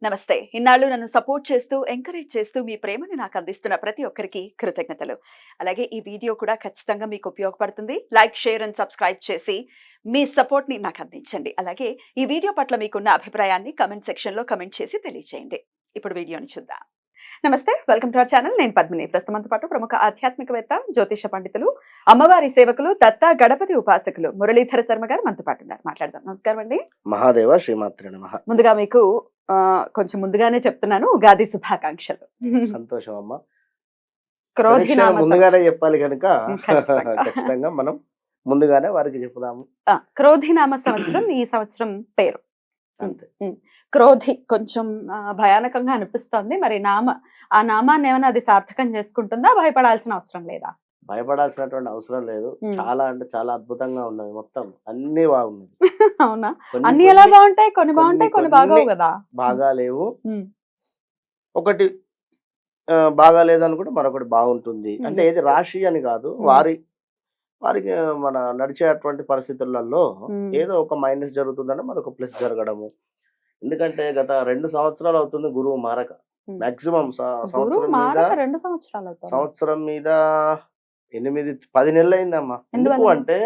నమస్తే. ఇన్నాళ్ళు నన్ను సపోర్ట్ చేస్తూ, ఎంకరేజ్ చేస్తూ మీ ప్రేమను నాకు అందిస్తున్న ప్రతి ఒక్కరికి కృతజ్ఞతలు. అలాగే ఈ వీడియో కూడా ఖచ్చితంగా మీకు ఉపయోగపడుతుంది. లైక్, షేర్ అండ్ సబ్స్క్రైబ్ చేసి మీ సపోర్ట్‌ని నాకు అందించండి. అలాగే ఈ వీడియో పట్ల మీకున్న అభిప్రాయాన్ని కామెంట్ సెక్షన్‌లో కామెంట్ చేసి తెలియజేయండి. ఇప్పుడు వీడియోని చూద్దాం. నమస్తే. Welcome to our channel. నేను పద్మిని. ప్రస్తుతం మనతో పాటు ప్రముఖ ఆధ్యాత్మికవేత్త, జ్యోతిష పండితులు, అమ్మవారి సేవకులు, దత్త గణపతి ఉపాసకులు మురళీధర శర్మ గారు మనతో పాటు ఉన్నారు. మాట్లాడదాం. నమస్కారం అండి. మహాదేవ శ్రీమాత్రే నమః. ముందుగా మీకు కొంచెం ముందుగానే చెప్తున్నాను, ఉగాది శుభాకాంక్షలు. సంతోషం అమ్మ. క్రోధినామ ముందుగానే చెప్పాలి కనుక ఖచ్చితంగా. ఖచ్చితంగా మనం ముందుగానే వారికి చెప్పుదాము. క్రోధినామ సంవత్సరం ఈ సంవత్సరం పేరు. అంతే. క్రోధి కొంచెం భయానకంగా అనిపిస్తోంది. మరి ఆ నామాన్ని ఏమైనా అది సార్థకం చేసుకుంటుందా? భయపడాల్సిన అవసరం లేదా? భయపడాల్సినటువంటి అవసరం లేదు. చాలా అంటే చాలా అద్భుతంగా ఉన్నది. మొత్తం అన్ని బాగున్నది. అవునా? అన్ని ఎలా బాగుంటాయి? కొన్ని బాగుంటాయి, కొన్ని బాగోవు కదా. బాగా లేవు. ఒకటి బాగా లేదనుకుంటే మరొకటి బాగుంటుంది. అంటే ఏది రాశి అని కాదు, వారికి మన నడిచేటువంటి పరిస్థితులలో ఏదో ఒక మైనస్ జరుగుతుందంటే మరొక ప్లస్ జరగడము. ఎందుకంటే గత 2 సంవత్సరాలు అవుతుంది గురువు మారక. మాక్సిమం సంవత్సరం మీద 8-10 నెలలు అయిందమ్మా. ఎందుకు అంటే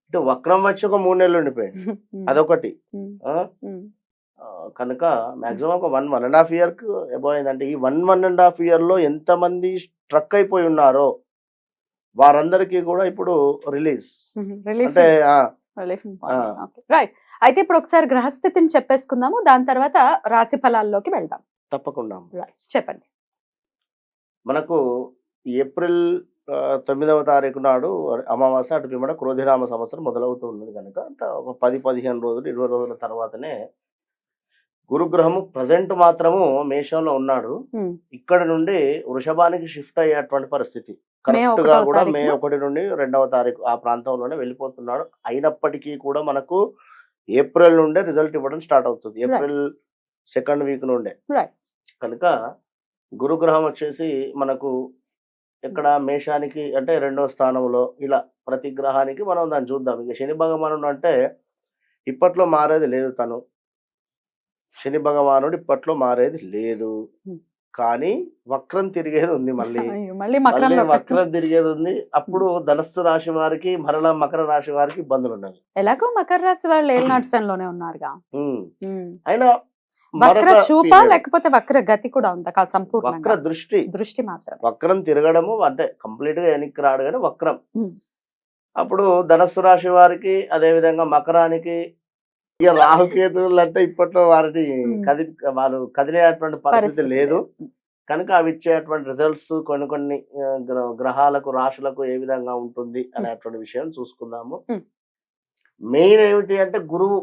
ఇటు వక్రం వచ్చి ఒక 3 నెలలు ఉండిపోయింది. అదొకటి. కనుక మాక్సిమం ఒక 1.5 year అబౌవ్ అయిందంటే ఈ 1.5 year లో ఎంతమంది స్ట్రక్ అయిపోయి ఉన్నారో వారందరికీ కూడా ఇప్పుడు రిలీజ్ అంటే రైట్. అయితే ఇప్పుడు ఒకసారి గ్రహస్థితిని చెప్పేసుకుందాము, దాని తర్వాత రాశి ఫలాల్లోకి వెళ్దాం. తప్పకుండా చెప్పండి. మనకు ఏప్రిల్ 9వ తారీఖు నాడు అమావాస్య, అటు పిమ్మట క్రోధినామ సంవత్సరం మొదలవుతూ ఉన్నది కనుక ఒక 10-15 రోజులు 20 రోజుల తర్వాతనే గురుగ్రహము ప్రజెంట్ మాత్రము మేషంలో ఉన్నాడు. ఇక్కడ నుండి వృషభానికి షిఫ్ట్ అయ్యేటువంటి పరిస్థితి. కరెక్ట్ గా కూడా మే 1 నుండి 2వ తారీఖు ఆ ప్రాంతంలోనే వెళ్ళిపోతున్నాడు. అయినప్పటికీ కూడా మనకు ఏప్రిల్ నుండే రిజల్ట్ ఇవ్వడం స్టార్ట్ అవుతుంది. ఏప్రిల్ 2nd వీక్ నుండే. కనుక గురుగ్రహం వచ్చేసి మనకు ఇక్కడ మేషానికి అంటే 2వ స్థానంలో, ఇలా ప్రతి గ్రహానికి మనం దాన్ని చూద్దాం. ఇక శని భగవానుడు అంటే ఇప్పట్లో మారేది లేదు. శని భగవానుడు ఇప్పట్లో మారేది లేదు, కానీ వక్రం తిరిగేది ఉంది. మళ్ళీ వక్రం తిరిగేది ఉంది. అప్పుడు ధనస్సు రాశి వారికి మరలా మకర రాశి వారికి ఇబ్బందులు ఉన్నాయి. ఎలాగో మకర రాశి వాళ్ళు ఏళ్ళనాటిసంలోనే ఉన్నారుగా. అయినా వక్ర చూప లేకపోతే వక్ర గతి కూడా ఉందా? సంపూర్ణ వక్ర దృష్టి మాత్రం. వక్రం తిరగడము అంటే కంప్లీట్ గా వెనక్కి రాడు కానీ వక్రం. అప్పుడు ధనస్సు రాశి వారికి, అదే విధంగా మకరానికి, ఇక రాహుకేతువులు అంటే ఇప్పట్లో వారిని వారు కదిలేటువంటి పరిస్థితి లేదు కనుక అవి ఇచ్చేటువంటి రిజల్ట్స్ కొన్ని గ్రహాలకు, రాశులకు ఏ విధంగా ఉంటుంది అనేటువంటి విషయం చూసుకుందాము. మెయిన్ ఏమిటి అంటే గురువు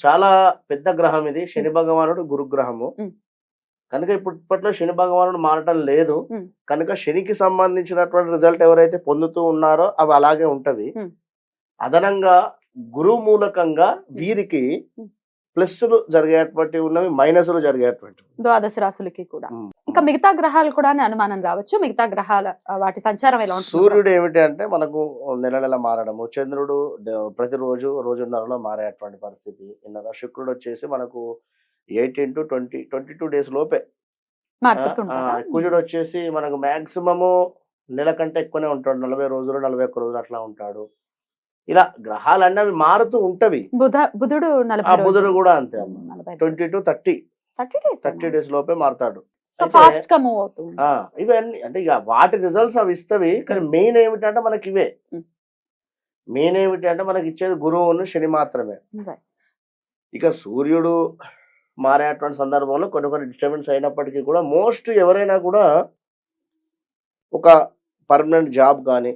చాలా పెద్ద గ్రహం ఇది. శని భగవానుడు గురుగ్రహము కనుక ఇప్పట్లో శని భగవానుడు మారటం లేదు కనుక శనికి సంబంధించినటువంటి రిజల్ట్ ఎవరైతే పొందుతూ ఉన్నారో అవి అలాగే ఉంటవి. అదనంగా గురువు మూలకంగా వీరికి ప్లస్లు జరిగేటువంటి ఉన్నవి, మైనస్లు జరిగేటువంటి ద్వాదశ రాశులకి కూడా. ఇంకా మిగతా గ్రహాలు కూడా అనుమానం రావచ్చు. మిగతా గ్రహాల వాటి సంచారం ఎలా ఉంటుంది? సూర్యుడు ఏమిటి అంటే మనకు నెల మారడము, చంద్రుడు ప్రతిరోజు రోజున్నరలో మారేటువంటి పరిస్థితి. శుక్రుడు వచ్చేసి మనకు 18 to 22 days లోపే. కుజుడు వచ్చేసి మనకు మాక్సిమము నెల కంటే ఎక్కువనే ఉంటాడు. 40 రోజులు 41 రోజులు అట్లా ఉంటాడు. ఇలా గ్రహాలన్నీ అవి మారుతూ ఉంటవి. బుధుడు కూడా అంతే. 20 to 30 days లోపే మారుతాడు. ఇవన్నీ అంటే ఇక వాటి రిజల్ట్స్ అవి ఇస్తవి. కానీ మెయిన్ ఏమిటంటే మనకి ఇవే. మెయిన్ ఏమిటి అంటే మనకి ఇచ్చేది గురువును శని మాత్రమే. ఇక సూర్యుడు మారేటువంటి సందర్భంలో కొన్ని డిస్టర్బెన్స్ అయినప్పటికీ కూడా మోస్ట్ ఎవరైనా కూడా ఒక పర్మనెంట్ జాబ్ కానీ,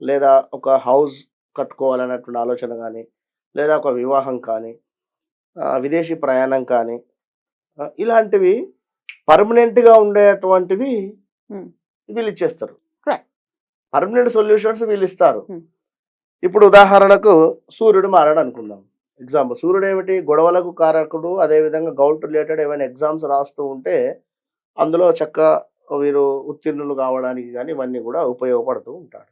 లేదా ఒక హౌస్ కట్టుకోవాలన్నటువంటి ఆలోచన కానీ, లేదా ఒక వివాహం కానీ, విదేశీ ప్రయాణం కానీ, ఇలాంటివి పర్మనెంట్గా ఉండేటువంటివి వీళ్ళు ఇచ్చేస్తారు. పర్మనెంట్ సొల్యూషన్స్ వీళ్ళు ఇస్తారు. ఇప్పుడు ఉదాహరణకు సూర్యుడు మారాడు అనుకుందాం. ఎగ్జాంపుల్, సూర్యుడు ఏమిటి? గొడవలకు కారకుడు. అదేవిధంగా గౌట్ రిలేటెడ్ ఏమైనా ఎగ్జామ్స్ రాస్తూ ఉంటే అందులో చక్కగా వీరు ఉత్తీర్ణులు కావడానికి కానీ ఇవన్నీ కూడా ఉపయోగపడుతూ ఉంటాడు.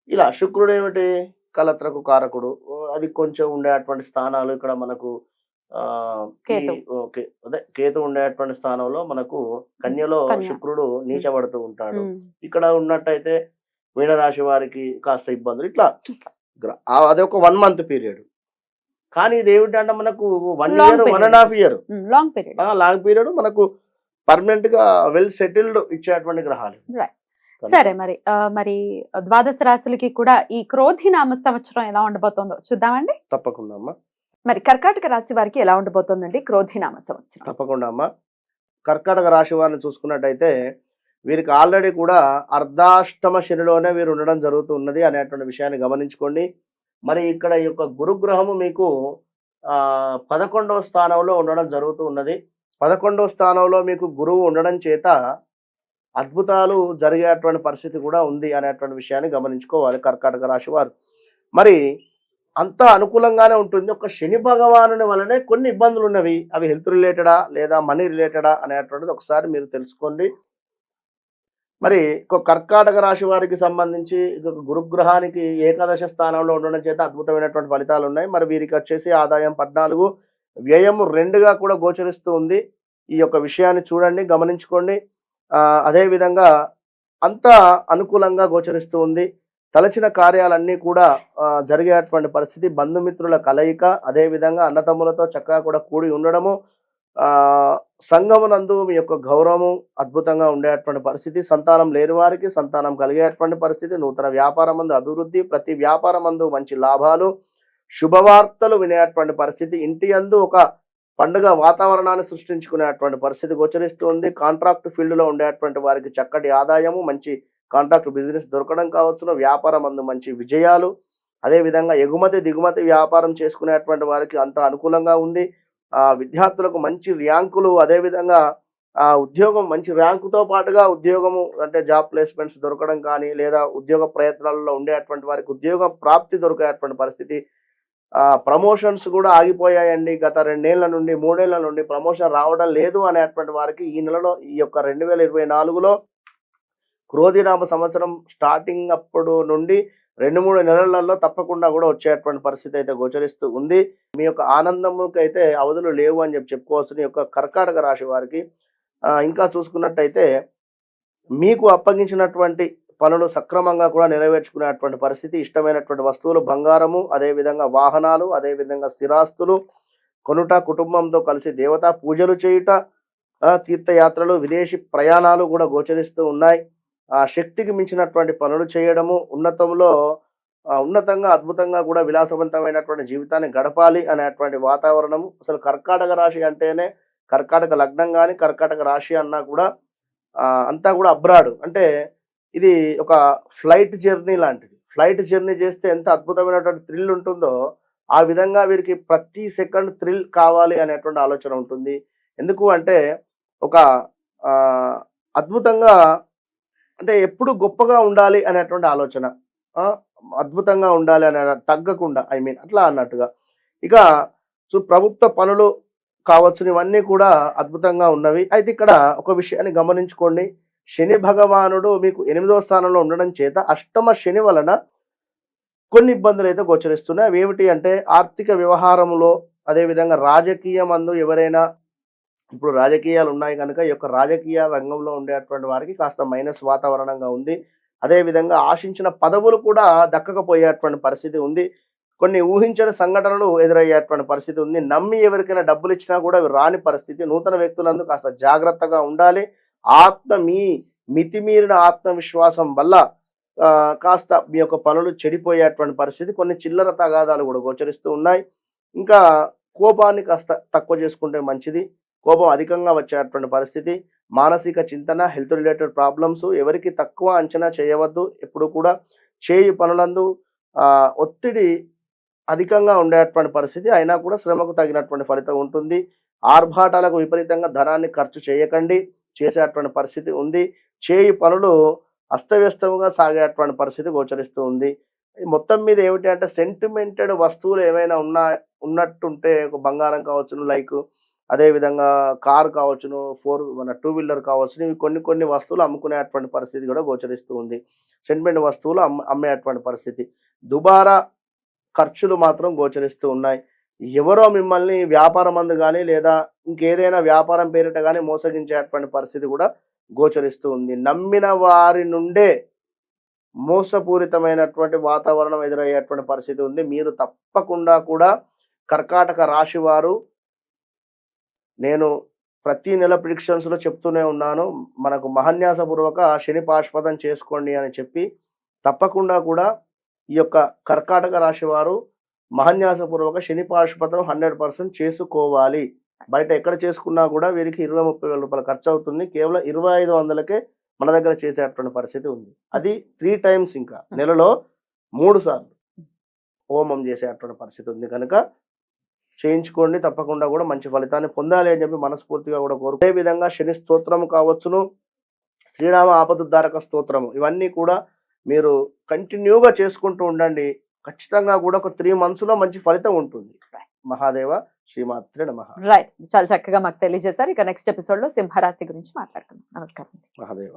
ఇలా శుక్రుడు ఏమిటి? కలత్రకు కారకుడు. అది కొంచెం ఉండేటువంటి స్థానాలు ఇక్కడ మనకు ఆ, ఈ కేతు. ఓకే అదే కేతు ఉండేటువంటి స్థానంలో మనకు కన్యలో కన్య. శుక్రుడు నీచబడుతూ ఉంటాడు. ఉమ్. ఇక్కడ ఉన్నట్టయితే మీనరాశి వారికి కాస్త ఇబ్బందులు ఇట్లా అదొక 1 మంత్ పీరియడ్. కానీ ఇది ఏమిటంటే మనకు 1 long year, period. 1.5 year long period. Long period మనకు పర్మనెంట్ గా వెల్ సెటిల్డ్ ఇచ్చేటువంటి గ్రహాలు రైట్. కనుక సరే మరి ద్వాదశ రాశులకి కూడా ఈ క్రోధినామ సంవత్సరం ఎలా ఉండబోతుందో చూద్దామండి. తప్పకుండా అమ్మా, మరి కర్కాటక రాశి వారికి ఎలా ఉండబోతోందండి క్రోధినామ సంవత్సరం? తప్పకుండా అమ్మా. కర్కాటక రాశి వారిని చూసుకున్నట్టయితే వీరికి ఆల్రెడీ కూడా అర్ధాష్టమ శనిలోనే వీరు ఉండడం జరుగుతున్నది అనేటువంటి విషయాన్ని గమనించుకోండి. మరి ఇక్కడ ఈ యొక్క గురుగ్రహము మీకు 11వ స్థానంలో ఉండడం జరుగుతూ ఉన్నది. 11వ స్థానంలో మీకు గురువు ఉండడం చేత అద్భుతాలు జరిగేటువంటి పరిస్థితి కూడా ఉంది అనేటువంటి విషయాన్ని గమనించుకోవాలి కర్కాటక రాశి వారు. మరి అంతా అనుకూలంగానే ఉంటుంది. ఒక శని భగవానుని వలనే కొన్ని ఇబ్బందులు ఉన్నవి. అవి హెల్త్ రిలేటెడా లేదా మనీ రిలేటెడా అనేటువంటిది ఒకసారి మీరు తెలుసుకోండి. మరి కర్కాటక రాశి వారికి సంబంధించి గురుగ్రహానికి ఏకాదశ స్థానంలో ఉండడం చేత అద్భుతమైనటువంటి ఫలితాలు ఉన్నాయి. మరి వీరికి వచ్చేసి ఆదాయం 14, వ్యయము 2గా కూడా గోచరిస్తూ ఉంది. ఈ యొక్క విషయాన్ని చూడండి, గమనించుకోండి. అదేవిధంగా అంతా అనుకూలంగా గోచరిస్తూ ఉంది. తలచిన కార్యాలన్నీ కూడా జరిగేటువంటి పరిస్థితి, బంధుమిత్రుల కలయిక, అదేవిధంగా అన్నతమ్ములతో చక్కగా కూడా కూడి ఉండడము, సంఘమునందు మీ యొక్క గౌరవము అద్భుతంగా ఉండేటువంటి పరిస్థితి, సంతానం లేని వారికి సంతానం కలిగేటువంటి పరిస్థితి, నూతన వ్యాపారం మందు అభివృద్ధి, ప్రతి వ్యాపారం మందు మంచి లాభాలు, శుభవార్తలు వినేటువంటి పరిస్థితి, ఇంటి యందు ఒక పండుగ వాతావరణాన్ని సృష్టించుకునేటువంటి పరిస్థితి గోచరిస్తుంది. కాంట్రాక్ట్ ఫీల్డ్లో ఉండేటువంటి వారికి చక్కటి ఆదాయము, మంచి కాంట్రాక్ట్ బిజినెస్ దొరకడం కావచ్చును, వ్యాపారం అందు మంచి విజయాలు, అదేవిధంగా ఎగుమతి దిగుమతి వ్యాపారం చేసుకునేటువంటి వారికి అంత అనుకూలంగా ఉంది. విద్యార్థులకు మంచి ర్యాంకులు, అదేవిధంగా ఉద్యోగం మంచి ర్యాంకుతో పాటుగా ఉద్యోగము అంటే జాబ్ ప్లేస్మెంట్స్ దొరకడం కానీ, లేదా ఉద్యోగ ప్రయత్నాలలో ఉండేటువంటి వారికి ఉద్యోగ ప్రాప్తి దొరికేటువంటి పరిస్థితి. ప్రమోషన్స్ కూడా ఆగిపోయాయండి. గత 2 ఏళ్ల నుండి 3 ఏళ్ల నుండి ప్రమోషన్ రావడం లేదు అనేటువంటి వారికి ఈ నెలలో, ఈ యొక్క 2024లో క్రోధినామ సంవత్సరం స్టార్టింగ్ అప్పుడు నుండి 2-3 నెలలలో తప్పకుండా కూడా వచ్చేటువంటి పరిస్థితి అయితే గోచరిస్తూ ఉంది. మీ యొక్క ఆనందముకి అయితే అవధులు లేవు అని చెప్పుకోవచ్చు ఈ యొక్క కర్కాటక రాశి వారికి. ఇంకా చూసుకున్నట్టయితే మీకు అప్పగించినటువంటి పనులు సక్రమంగా కూడా నెరవేర్చుకునేటువంటి పరిస్థితి, ఇష్టమైనటువంటి వస్తువులు, బంగారము, అదేవిధంగా వాహనాలు, అదేవిధంగా స్థిరాస్తులు కొనుట, కుటుంబంతో కలిసి దేవతా పూజలు చేయుట, తీర్థయాత్రలు, విదేశీ ప్రయాణాలు కూడా గోచరిస్తూ ఉన్నాయి. శక్తికి మించినటువంటి పనులు చేయడము, ఉన్నతంగా అద్భుతంగా కూడా విలాసవంతమైనటువంటి జీవితాన్ని గడపాలి అనేటువంటి వాతావరణము. అసలు కర్కాటక రాశి అంటేనే, కర్కాటక లగ్నం కానీ కర్కాటక రాశి అన్నా కూడా అంతా కూడా అబ్రాడ్ అంటే ఇది ఒక ఫ్లైట్ జర్నీ లాంటిది. ఫ్లైట్ జర్నీ చేస్తే ఎంత అద్భుతమైనటువంటి థ్రిల్ ఉంటుందో ఆ విధంగా వీరికి ప్రతి సెకండ్ థ్రిల్ కావాలి అనేటువంటి ఆలోచన ఉంటుంది. ఎందుకు అంటే ఒక అద్భుతంగా అంటే ఎప్పుడు గొప్పగా ఉండాలి అనేటువంటి ఆలోచన, అద్భుతంగా ఉండాలి అనే తగ్గకుండా అట్లా అన్నట్టుగా. ఇక ప్రభుత్వ పనులు కావచ్చు, ఇవన్నీ కూడా అద్భుతంగా ఉన్నవి. అయితే ఇక్కడ ఒక విషయాన్ని గమనించుకోండి. శని భగవానుడు మీకు 8వ స్థానంలో ఉండడం చేత అష్టమ శని వలన కొన్ని ఇబ్బందులు అయితే గోచరిస్తున్నాయి. అవి ఏమిటి అంటే ఆర్థిక వ్యవహారంలో, అదేవిధంగా రాజకీయం అందు ఎవరైనా, ఇప్పుడు రాజకీయాలు ఉన్నాయి కనుక ఈ యొక్క రాజకీయ రంగంలో ఉండేటువంటి వారికి కాస్త మైనస్ వాతావరణంగా ఉంది. అదేవిధంగా ఆశించిన పదవులు కూడా దక్కకపోయేటువంటి పరిస్థితి ఉంది. కొన్ని ఊహించని సంఘటనలు ఎదురయ్యేటువంటి పరిస్థితి ఉంది. నమ్మి ఎవరికైనా డబ్బులు ఇచ్చినా కూడా అవి రాని పరిస్థితి. నూతన వ్యక్తులందు కాస్త జాగ్రత్తగా ఉండాలి. మితిమీరిన ఆత్మవిశ్వాసం వల్ల కాస్త మీ యొక్క పనులు చెడిపోయేటువంటి పరిస్థితి. కొన్ని చిల్లర తగాదాలు కూడా గోచరిస్తూ ఉన్నాయి. ఇంకా కోపాన్ని కాస్త తక్కువ చేసుకుంటే మంచిది. కోపం అధికంగా వచ్చేటువంటి పరిస్థితి, మానసిక చింతన, హెల్త్ రిలేటెడ్ ప్రాబ్లమ్స్, ఎవరికి తక్కువ అంచనా చేయవద్దు. ఎప్పుడు కూడా చేయి పనులందు ఒత్తిడి అధికంగా ఉండేటువంటి పరిస్థితి, అయినా కూడా శ్రమకు తగినటువంటి ఫలితం ఉంటుంది. ఆర్భాటాలకు విపరీతంగా ధనాన్ని ఖర్చు చేయకండి, చేసేటువంటి పరిస్థితి ఉంది. చేయి పనులు అస్తవ్యస్తముగా సాగేటువంటి పరిస్థితి గోచరిస్తూ ఉంది. మొత్తం మీద ఏమిటి అంటే సెంటిమెంటెడ్ వస్తువులు ఏమైనా ఉన్నట్టుంటే, ఒక బంగారం కావచ్చును, లైక్ అదేవిధంగా కార్ కావచ్చును, 2 వీలర్ కావచ్చును, ఇవి కొన్ని వస్తువులు అమ్ముకునేటువంటి పరిస్థితి కూడా గోచరిస్తూ ఉంది. సెంటిమెంట్ వస్తువులు అమ్మేటువంటి పరిస్థితి. దుబారా ఖర్చులు మాత్రం గోచరిస్తూ ఉన్నాయి. ఎవరో మిమ్మల్ని వ్యాపారం అందు కానీ లేదా ఇంకేదైనా వ్యాపారం పేరిట కానీ మోసగించేటువంటి పరిస్థితి కూడా గోచరిస్తూ ఉంది. నమ్మిన వారి నుండే మోసపూరితమైనటువంటి వాతావరణం ఎదురయ్యేటువంటి పరిస్థితి ఉంది. మీరు తప్పకుండా కూడా కర్కాటక రాశి వారు, నేను ప్రతి నెల ప్రిడిక్షన్స్లో చెప్తూనే ఉన్నాను, మనకు మహాన్యాసపూర్వక శని పాశుపతం చేసుకోండి అని చెప్పి, తప్పకుండా కూడా ఈ యొక్క కర్కాటక రాశి వారు మహాన్యాసపూర్వక శని పాశుపతం 100% చేసుకోవాలి. బయట ఎక్కడ చేసుకున్నా కూడా వీరికి 20-30 వేల రూపాయలు ఖర్చు అవుతుంది. కేవలం 2500కే మన దగ్గర చేసేటువంటి పరిస్థితి ఉంది. అది 3 టైమ్స్, ఇంకా నెలలో 3 సార్లు హోమం చేసేటువంటి పరిస్థితి ఉంది. కనుక చేయించుకోండి, తప్పకుండా కూడా మంచి ఫలితాన్ని పొందాలి అని చెప్పి మనస్ఫూర్తిగా కూడా కోరు. అదే విధంగా శని స్తోత్రము కావచ్చును, శ్రీరామ ఆపదుద్ధారక స్తోత్రము, ఇవన్నీ కూడా మీరు కంటిన్యూగా చేసుకుంటూ ఉండండి. ఖచ్చితంగా కూడా ఒక 3 మంత్స్లో మంచి ఫలితం ఉంటుంది. మహాదేవ శ్రీమాత్రే నమః. రైట్, చాలా చక్కగా మాకు తెలియజేశారు. ఇక నెక్స్ట్ ఎపిసోడ్ లో సింహరాశి గురించి మాట్లాడుకుందాం. నమస్కారం. మహాదేవ.